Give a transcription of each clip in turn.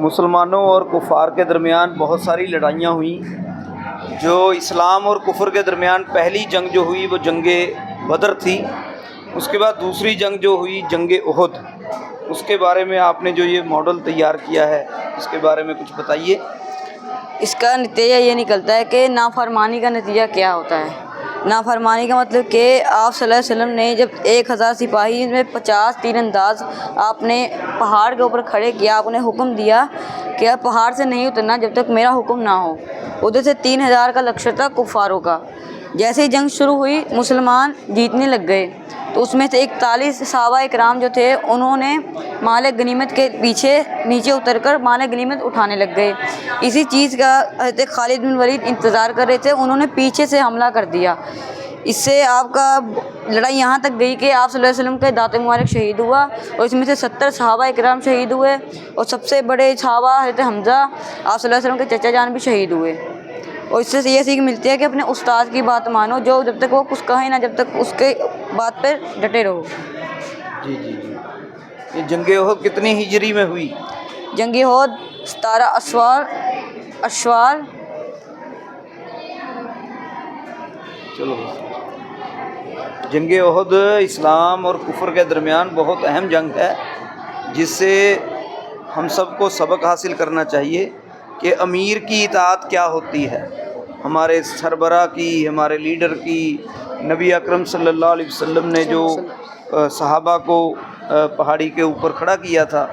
مسلمانوں اور کفار کے درمیان بہت ساری لڑائیاں ہوئیں۔ جو اسلام اور کفر کے درمیان پہلی جنگ جو ہوئی وہ جنگ بدر تھی۔ اس کے بعد دوسری جنگ جو ہوئی جنگ احد، اس کے بارے میں آپ نے جو یہ ماڈل تیار کیا ہے اس کے بارے میں کچھ بتائیے۔ اس کا نتیجہ یہ نکلتا ہے کہ نافرمانی کا نتیجہ کیا ہوتا ہے۔ نافرمانی کا مطلب کہ آپ صلی اللہ علیہ وسلم نے جب 1000 سپاہی میں 50 تیر انداز آپ نے پہاڑ کے اوپر کھڑے کیا، آپ نے حکم دیا کہ آپ پہاڑ سے نہیں اترنا جب تک میرا حکم نہ ہو۔ ادھر سے 3000 کا لشکر تھا کفاروں کا۔ جیسے ہی جنگ شروع ہوئی مسلمان جیتنے لگ گئے، تو اس میں سے 41 صحابہ اکرام جو تھے انہوں نے مال غنیمت کے پیچھے نیچے اتر کر مال غنیمت اٹھانے لگ گئے۔ اسی چیز کا حضرت خالد بن ولید انتظار کر رہے تھے، انہوں نے پیچھے سے حملہ کر دیا۔ اس سے آپ کا لڑائی یہاں تک گئی کہ آپ صلی اللہ علیہ وسلم کا دانت مبارک شہید ہوا، اور اس میں سے 70 صحابہ اکرام شہید ہوئے، اور سب سے بڑے صحابہ حضرت حمزہ آپ صلی اللہ علیہ وسلم کے چچا جان بھی شہید ہوئے۔ اور اس سے یہ سیکھ ملتی ہے کہ اپنے استاد کی بات مانو، جو جب تک وہ کچھ کہیں نہ جب تک اس کے بات پہ ڈٹے رہو۔ جی جی جی، یہ جنگ احد کتنی ہجری میں ہوئی؟ جنگ احد 17 اشوال چلو، جنگ احد اسلام اور کفر کے درمیان بہت اہم جنگ ہے، جس سے ہم سب کو سبق حاصل کرنا چاہیے کہ امیر کی اطاعت کیا ہوتی ہے، ہمارے سربراہ کی، ہمارے لیڈر کی۔ نبی اکرم صلی اللہ علیہ وسلم نے جو صحابہ کو پہاڑی کے اوپر کھڑا کیا تھا،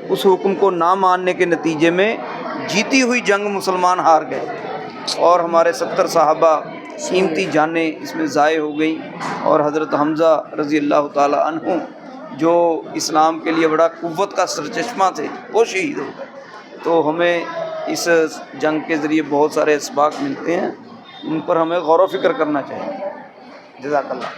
اس حکم کو نہ ماننے کے نتیجے میں جیتی ہوئی جنگ مسلمان ہار گئے، اور ہمارے 70 صحابہ قیمتی جانیں اس میں ضائع ہو گئیں، اور حضرت حمزہ رضی اللہ تعالی عنہ جو اسلام کے لیے بڑا قوت کا سرچشمہ تھے وہ شہید ہو گئے۔ تو ہمیں اس جنگ کے ذریعے بہت سارے اسباق ملتے ہیں، ان پر ہمیں غور و فکر کرنا چاہیے۔ جزاک اللہ۔